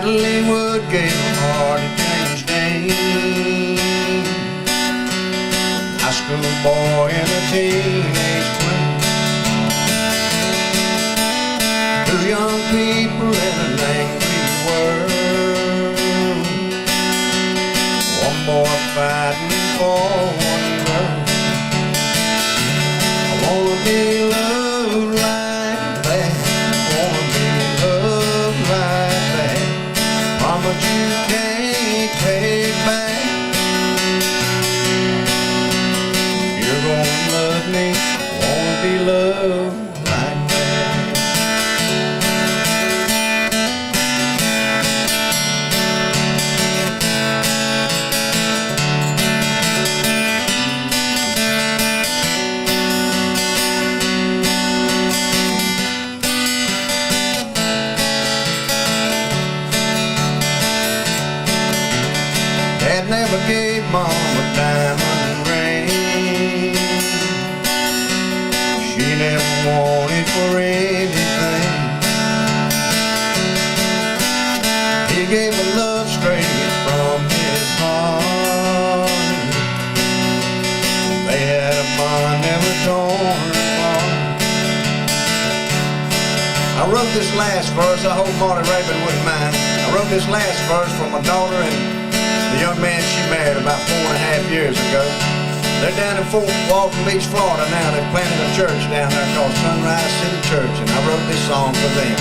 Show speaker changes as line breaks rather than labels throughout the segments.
Natalie Wood gave her heart a changed name. High school boy and a teenage queen. Two young people in an angry world. One boy fighting for one girl. I wanna be loved like that. Wanna be loved like that. Promise you can't take back. You're gonna love me. Wanna be loved like that. Dad never gave Mom a diamond ring. She never wanted for anything. He gave her love straight from his heart. They had a bond never torn apart. I wrote this last verse, I hope Marty Rabin wouldn't mind. I wrote this last verse for my daughter and the young man she married about 4.5 years ago. They're down in Fort Walton Beach, Florida now. They've planted a church down there called Sunrise City Church, and I wrote this song for them.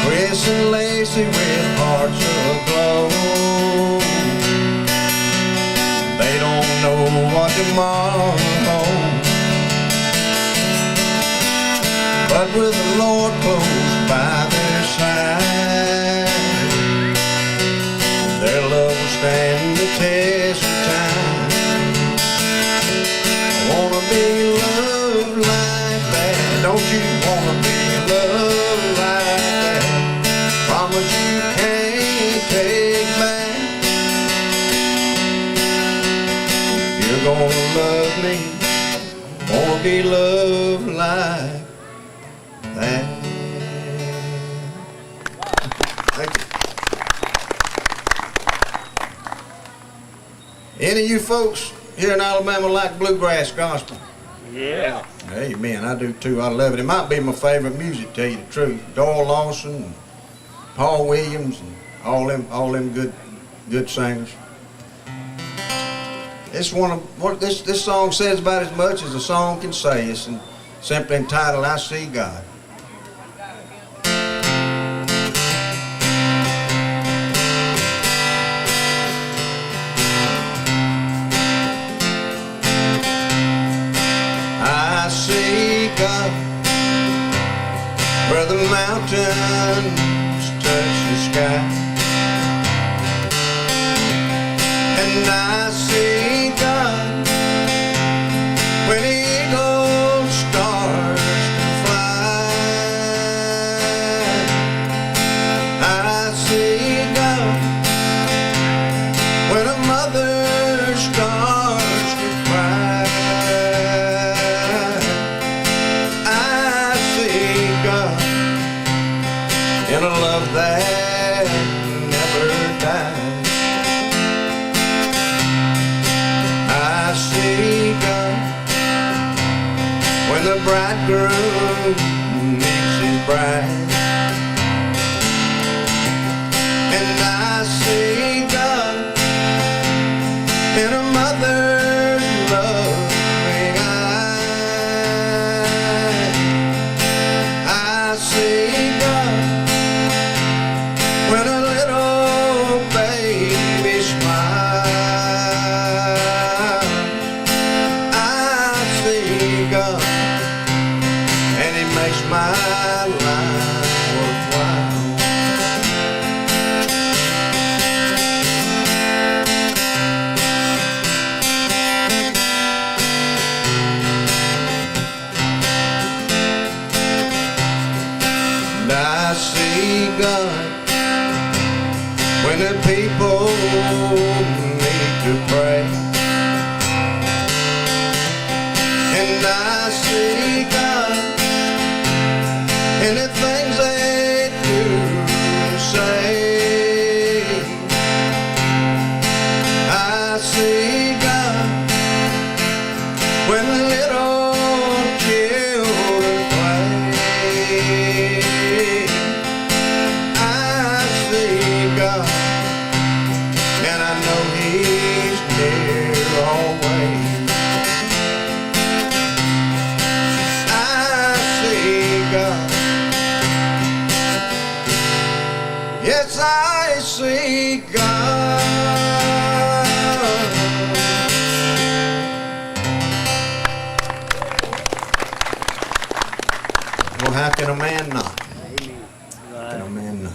Chris and Lacey with hearts aglow. They don't know what tomorrow holds, but with the Lord close by their side, their love will stand the test of time. I wanna be loved like that. Don't you wanna be loved like that? Promise you can't take back. You're gonna love me. Wanna be loved like that. Thank you. Any of you folks here in Alabama like bluegrass gospel?
Yeah.
Amen, I do too. I love it. It might be my favorite music, to tell you the truth. Doyle Lawson, and Paul Williams, and all them good singers. It's one of what this song says about as much as a song can say. It's simply entitled "I See God." I see God where the mountains touch the sky, and I see God when the eagle starts to fly. I see God when a mother starts to cry. In a love that never dies. I see God when the bridegroom meets his bride, and I see God in a mother's loving eye. I see God when a little baby smiles. I see God, and He makes my life worthwhile. And I see God when the people need to pray, and I see God in the things they do and say. Well, how can a man not? How can a man not?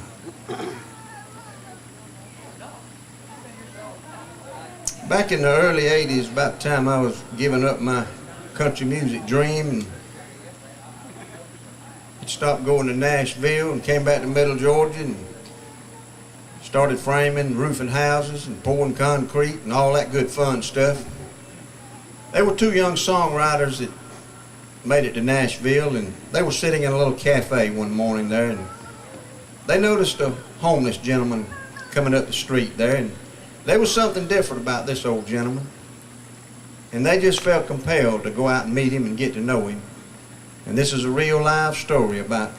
Back in the early 80s, about the time I was giving up my country music dream and stopped going to Nashville and came back to Middle Georgia and started framing, roofing houses and pouring concrete and all that good fun stuff. There were two young songwriters that made it to Nashville, and they were sitting in a little cafe one morning there, and they noticed a homeless gentleman coming up the street there, and there was something different about this old gentleman, and they just felt compelled to go out and meet him and get to know him. And this is a real live story about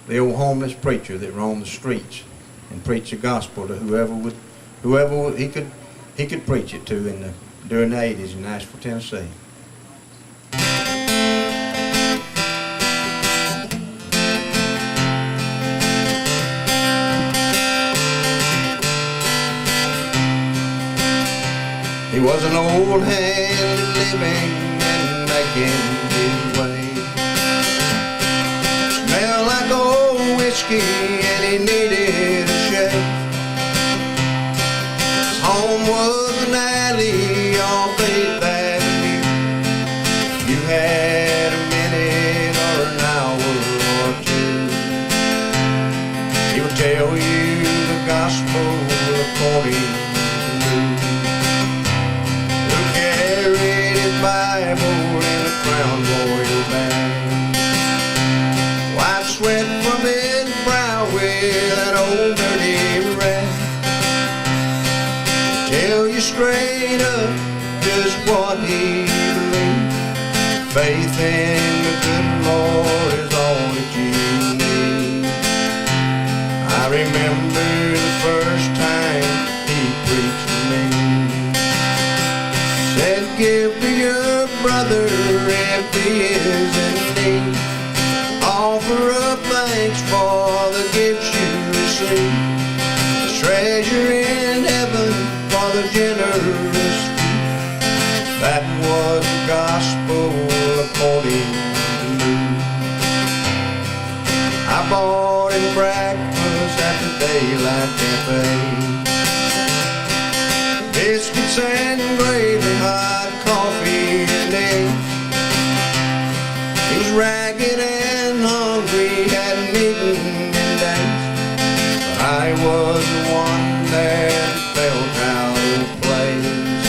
the old homeless preacher that roamed the streets and preached the gospel to whoever he could preach it to during the 80s in Nashville, Tennessee. He was an old hand living and making his way. Smelled like old whiskey and he needed a shave. His home was an alley off 8th Avenue. You had a minute or an hour or two. He would tell you the gospel according Bible in a crown royal bag. White sweat from his brow with an old dirty rag. Tell you straight up just what he believed. Faith in the good Lord is all that you need. I remember the first time he preached to me. Said, give to your brother if he is in need. Offer up thanks for the gifts you receive. Treasure in heaven for the generous few. That was the gospel according to me. I bought him breakfast at the Daylight Cafe. Biscuits and gravy, hot coffee and eggs. He was ragged and hungry, hadn't eaten in days. But I was the one that felt out of place.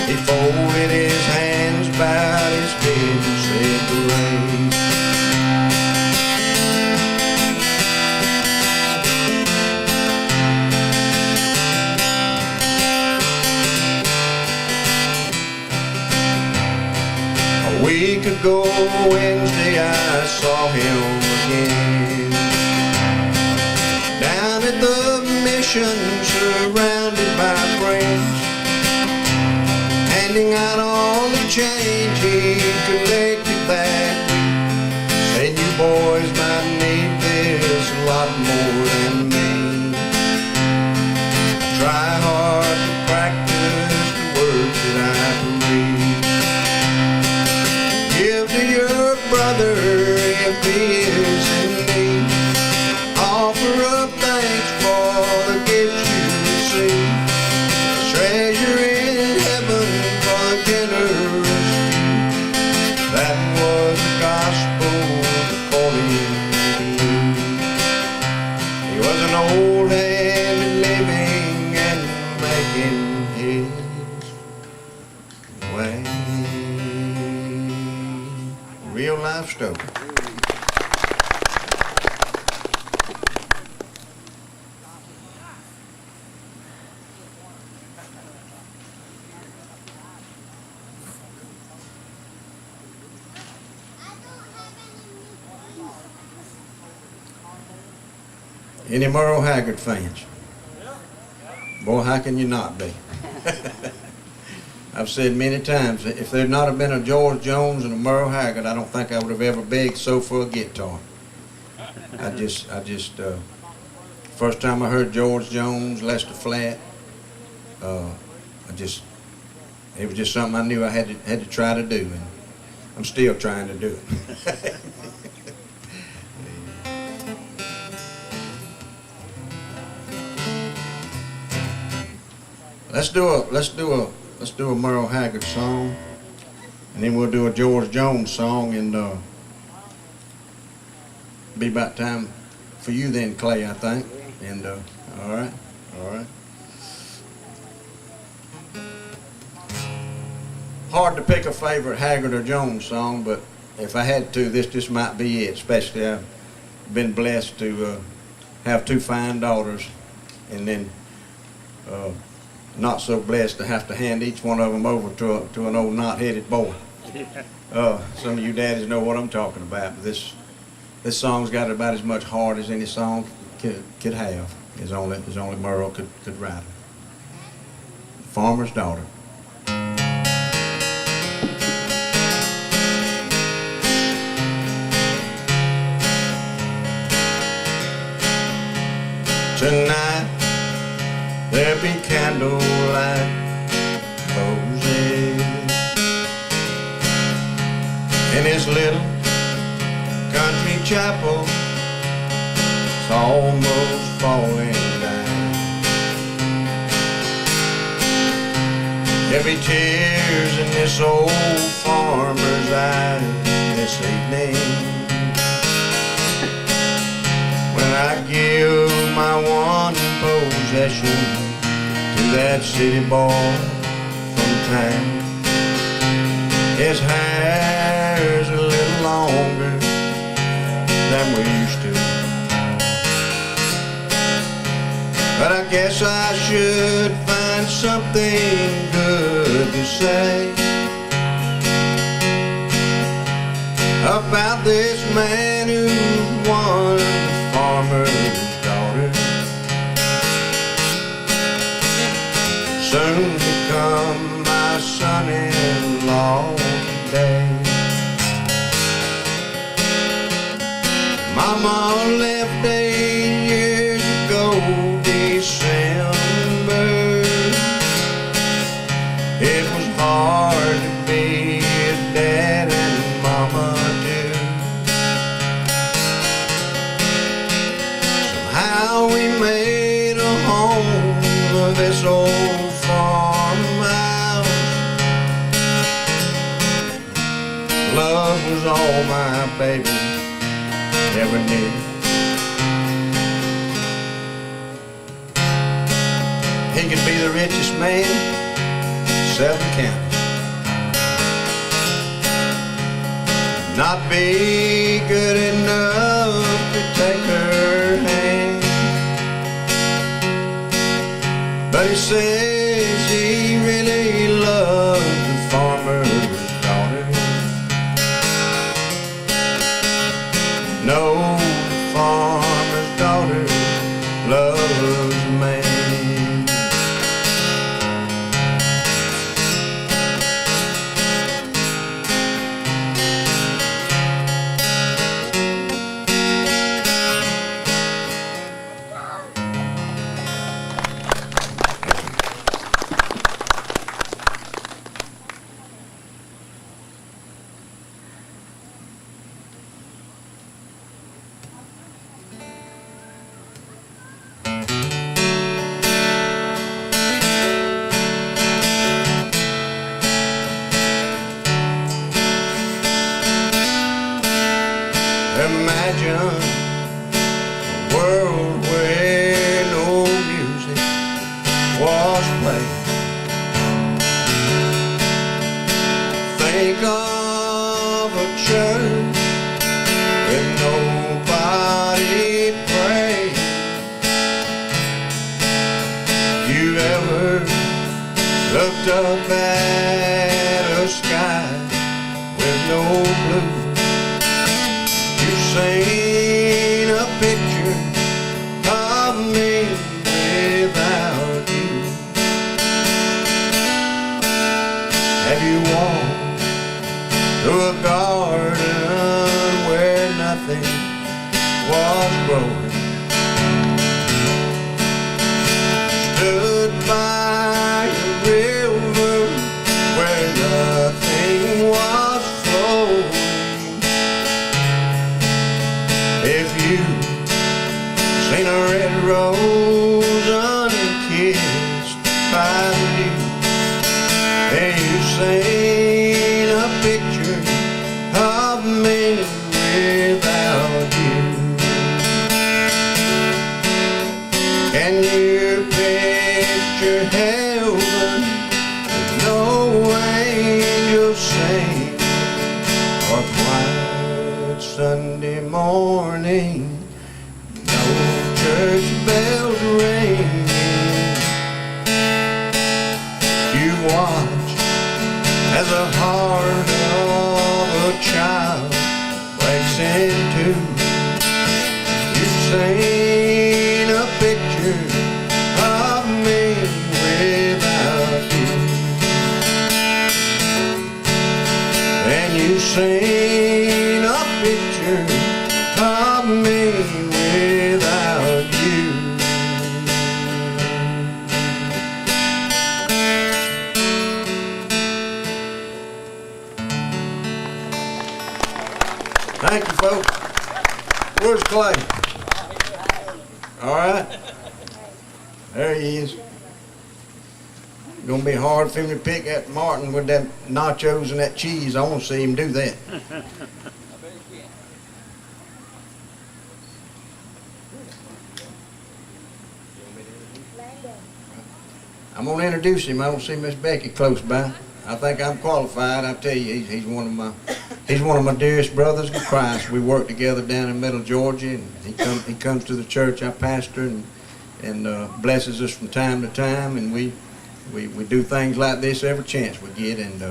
He folded his hands, bowed his head and said grace. A week ago Wednesday I saw him again, down at the mission surrounded by friends, handing out all the change he collected that week. Said you boys might need this a lot more than me. Try hard to practice the words that I preach. Give to your brother if he is in need. Offer up thanks for the gifts you receive. Treasure in heaven for the generous few. That was the gospel according to me. He was an old hand living and making his way. Real life story. Any Merle Haggard fans? Boy, how can you not be? I've said many times, if there'd not have been a George Jones and a Merle Haggard, I don't think I would have ever begged so for a guitar. First time I heard George Jones, Lester Flatt, it was just something I knew I had to try to do, and I'm still trying to do it. Let's do a Merle Haggard song, and then we'll do a George Jones song, and be about time for you then, Clay, I think. And all right. Hard to pick a favorite Haggard or Jones song, but if I had to, this just might be it. Especially I've been blessed to have two fine daughters, and then not so blessed to have to hand each one of them over to an old knot-headed boy. Some of you daddies know what I'm talking about, but this song's got about as much heart as any song could have. As only Merle could write it. Farmer's Daughter. Tonight there be candlelight roses in his little country chapel. It's almost falling down. There'll be tears in this old farmer's eyes this evening when I give my one possession to that city boy from town. His hair's a little longer than we used to, but I guess I should find something good to say about this man who won the farmer's daughter, soon become my son-in-law today. Mama left 8 years ago, December. It was hard to be a dad and mama too. Somehow we made a home of this old farmhouse. Love was all my baby ever needed. He could be the richest man in 7 counties, not be good enough to take her hand, but he says he really loved the farmer's daughter. No, the farmer's daughter loves a man. Imagine a world where no music was played. Think of a church with nobody praying. You ever looked up at a sky with no blue? Seen a picture of me without you. Have you walked through a garden where nothing was growing? Stood by a river where nothing was flowing? If you've seen a red rose unkissed by the me without you? Can you picture heaven with no angels sing, or quiet Sunday morning, no church bells ringing? You watch as the heart of a child breaks in two. You've seen a picture of me without you, and you've seen a picture of me without you. Thank you, folks. Where's Clay? All right. There he is. Gonna be hard for him to pick at Martin with that nachos and that cheese. I want to see him do that. I'm gonna introduce him. I don't see Miss Becky close by. I think I'm qualified. I tell you, he's one of my dearest brothers in Christ. We work together down in Middle Georgia, and he comes to the church I pastor and blesses us from time to time, and we do things like this every chance we get, and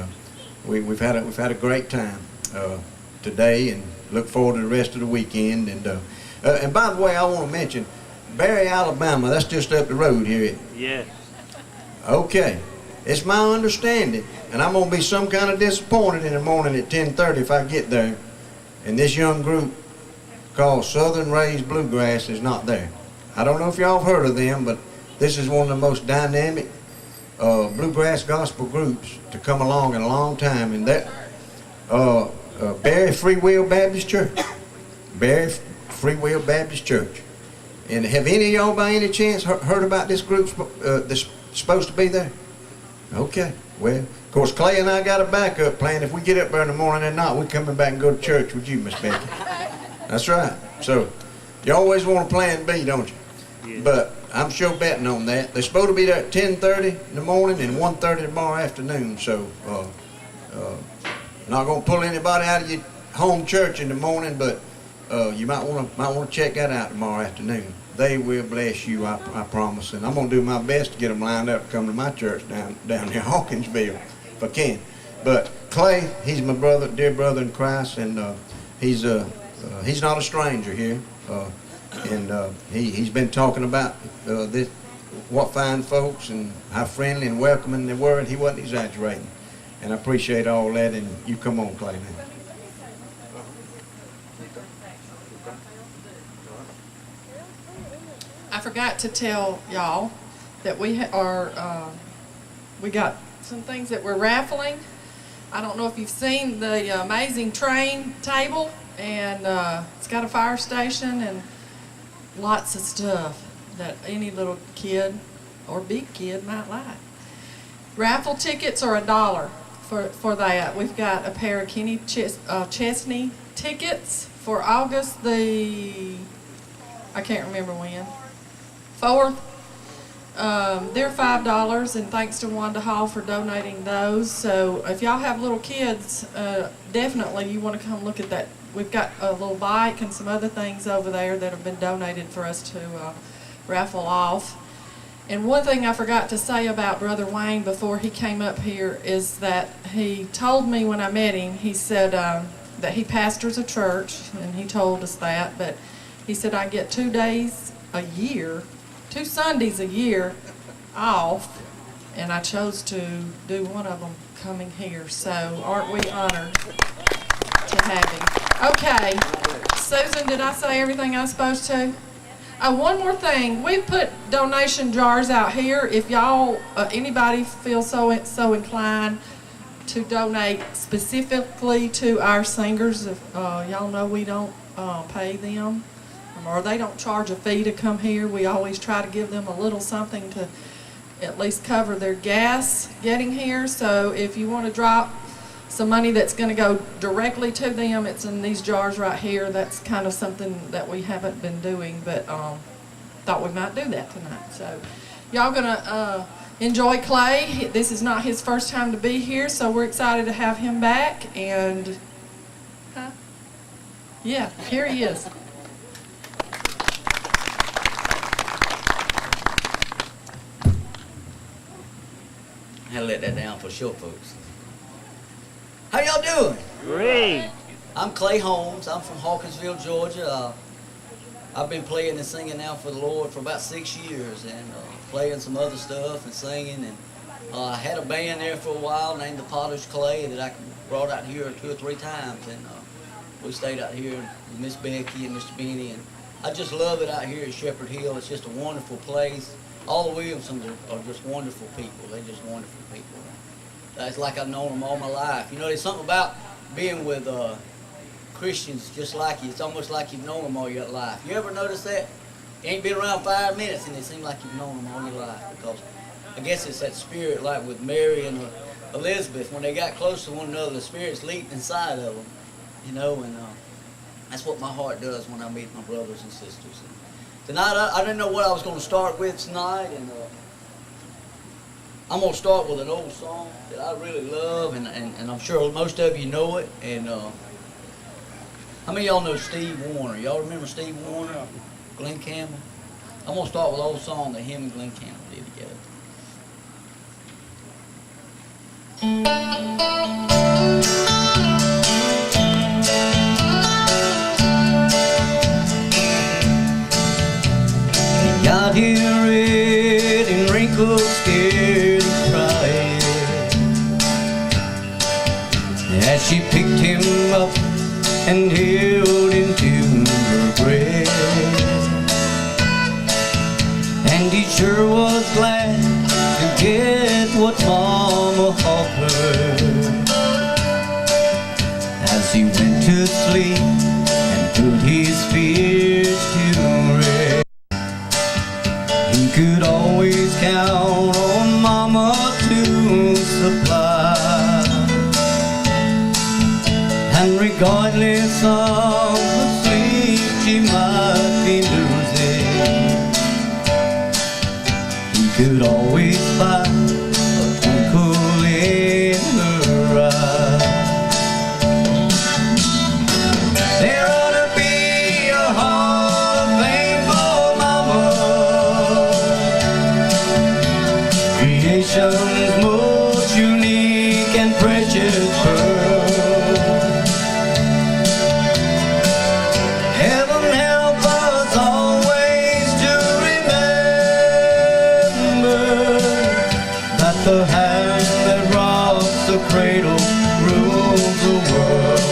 we've had a great time today, and look forward to the rest of the weekend. And by the way, I want to mention Barry, Alabama. That's just up the road here.
Yeah.
Okay. It's my understanding, and I'm going to be some kind of disappointed in the morning at 10:30 if I get there, and this young group called Southern Raised Bluegrass is not there. I don't know if y'all have heard of them, but this is one of the most dynamic bluegrass gospel groups to come along in a long time, and that Barry Free Will Baptist Church. Barry Free Will Baptist Church. And have any of y'all by any chance heard about this group that's supposed to be there? Okay, well, of course, Clay and I got a backup plan. If we get up there in the morning and not, we're coming back and go to church with you, Miss Becky. That's right. So, you always want a plan B, don't you?
Yeah.
But I'm sure betting on that. They're supposed to be there at 10:30 in the morning and 1:30 tomorrow afternoon. So, not going to pull anybody out of your home church in the morning, but you might want to check that out tomorrow afternoon. They will bless you, I promise. And I'm going to do my best to get them lined up to come to my church down near Hawkinsville, if I can. But Clay, he's my brother, dear brother in Christ, and he's not a stranger here. He's been talking about what fine folks and how friendly and welcoming they were, and he wasn't exaggerating. And I appreciate all that, and you come on, Clay, now.
I forgot to tell y'all that we got some things that we're raffling. I don't know if you've seen the amazing train table, and it's got a fire station and lots of stuff that any little kid or big kid might like. Raffle tickets are $1 for that. We've got a pair of Kenny Chesney tickets for August I can't remember when. 4th. They're $5, and thanks to Wanda Hall for donating those. So if y'all have little kids, definitely you want to come look at that. We've got a little bike and some other things over there that have been donated for us to raffle off. And one thing I forgot to say about Brother Wayne before he came up here is that he told me when I met him, he said that he pastors a church, and he told us that, but he said I get 2 days a year, 2 Sundays a year off, and I chose to do one of them coming here. So aren't we honored to have him? Okay, Susan, did I say everything I was supposed to? One more thing, we put donation jars out here. If y'all, anybody feels so inclined to donate specifically to our singers, if y'all know we don't pay them, or they don't charge a fee to come here. We always try to give them a little something to at least cover their gas getting here. So if you want to drop some money that's going to go directly to them. It's in these jars right here. That's kind of something that we haven't been doing, but thought we might do that tonight. So y'all going to enjoy Clay. This is not his first time to be here, so we're excited to have him back. And yeah, here he is.
I had to let that down for short folks. How y'all doing?
Great.
I'm Clay Holmes. I'm from Hawkinsville, Georgia. I've been playing and singing now for the Lord for about 6 years, and playing some other stuff and singing. And I had a band there for a while named the Potter's Clay that I brought out here 2 or 3 times, and we stayed out here with Miss Becky and Mr. Benny, and I just love it out here at Shepherd Hill. It's just a wonderful place. All the Williamsons are just wonderful people. They're just wonderful people. It's like I've known them all my life. You know, there's something about being with Christians just like you. It's almost like you've known them all your life. You ever notice that? You ain't been around 5 minutes and it seems like you've known them all your life, because I guess it's that spirit, like with Mary and Elizabeth, when they got close to one another, the spirits leaped inside of them, you know, and that's what my heart does when I meet my brothers and sisters. And tonight, I didn't know what I was going to start with tonight, and I'm going to start with an old song that I really love, and I'm sure most of you know it. And how many of y'all know Steve Warner? Y'all remember Steve Warner? Glenn Campbell? I'm going to start with an old song that him and Glenn Campbell did together. Got here red and wrinkled, scared and crying, as she picked him up and held him to her breast. And he sure was glad to get what Mama offered, as he went to sleep and put his fears to rest. He could always count on Mama to supply, and regardless of the sleep she might be losing, he could always find a twinkle in her eye. There ought to be a hall of fame for Mama, creation's most unique and precious pearl. Heaven help us always to remember that the hand that rocks the cradle rules the world.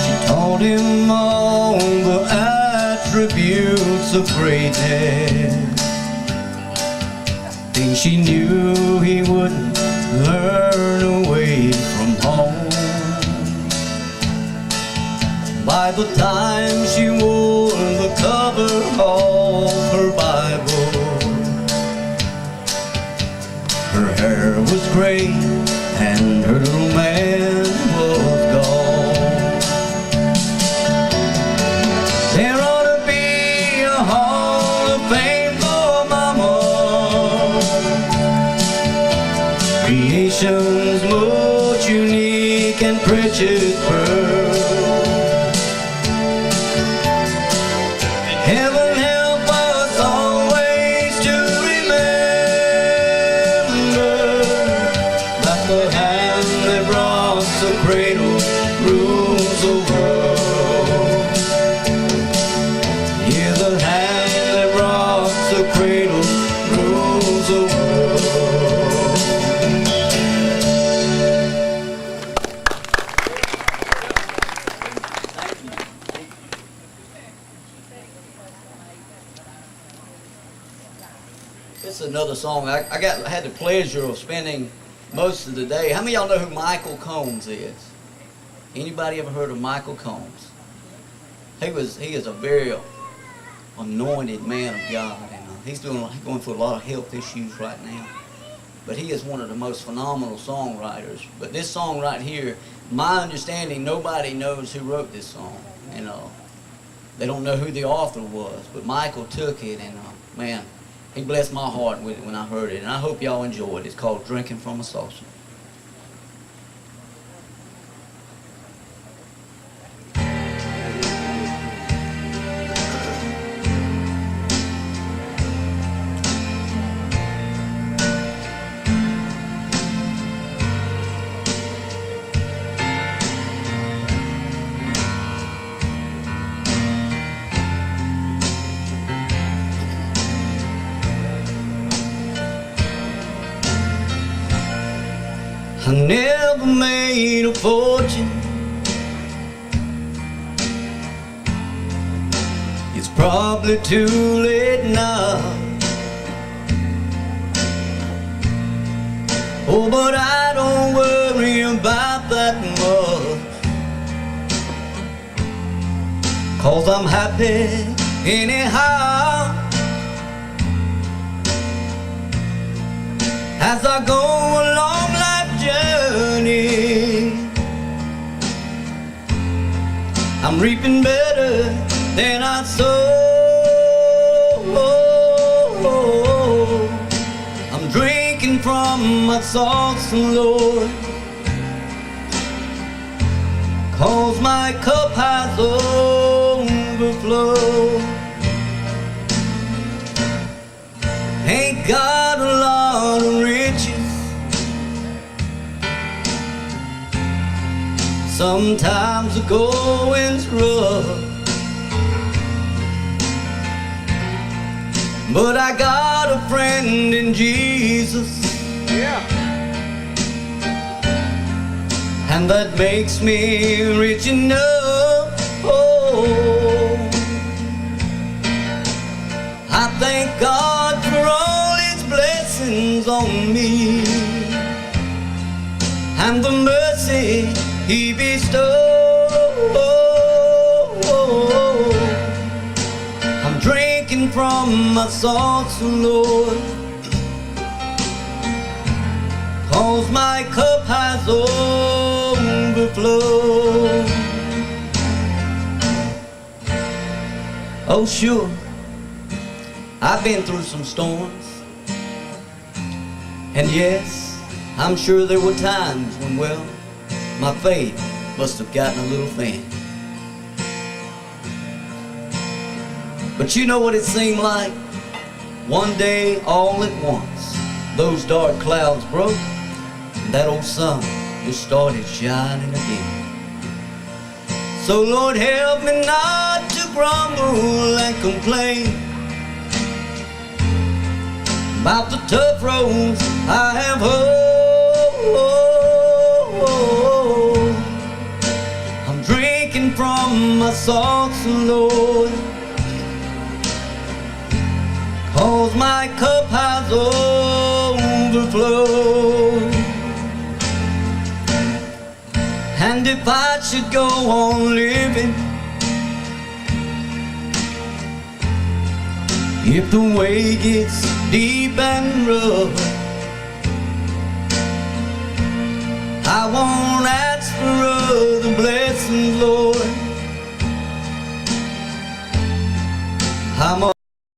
She taught him all the attributes of greatness, things she knew he wouldn't learn away from home. By the time she wore the cover of her Bible, her hair was gray and her little man was gone. There ought to be a hall of fame for Mama, creation's most unique and precious pearl. Heaven help us always to remember that the hand that rocks the cradle rules the world. Yeah, the hand that rocks the cradle rules the world. It's another song. I had the pleasure of spending most of the day. How many of y'all know who Michael Combs is? Anybody ever heard of Michael Combs? He is a very anointed man of God, and he's going through a lot of health issues right now. but he is one of the most phenomenal songwriters. But this song right here, my understanding, nobody knows who wrote this song. And they don't know who the author was, but Michael took it, and man, he blessed my heart with it when I heard it. And I hope y'all enjoy it. It's called Drinking from a Saucer. I never made a fortune. It's probably too late now. Oh, but I don't worry about that much, 'cause I'm happy anyhow. As I go along life's journey, I'm reaping better than I sowed. I'm drinking from my saucer, Lord, 'cause my cup has overflowed. Ain't got a lot of riches, sometimes the going's rough, but I got a friend in Jesus,
Yeah.
and that makes me rich enough. Oh, I thank God for all His blessings on me and the mercy He bestowed. I'm drinking from my saucer, Lord, 'cause my cup has overflowed. Oh, sure, I've been through some storms, and yes, I'm sure there were times when, well, my faith must have gotten a little thin. But you know what it seemed like? One day, all at once, those dark clouds broke, and that old sun just started shining again. So Lord, help me not to grumble and complain about the tough roads I have hold. I'm drinking from my saucer, Lord, 'cause my cup has overflowed. And if I should go on living, if the way gets deep and rough, I won't ask for other blessings, Lord. I'm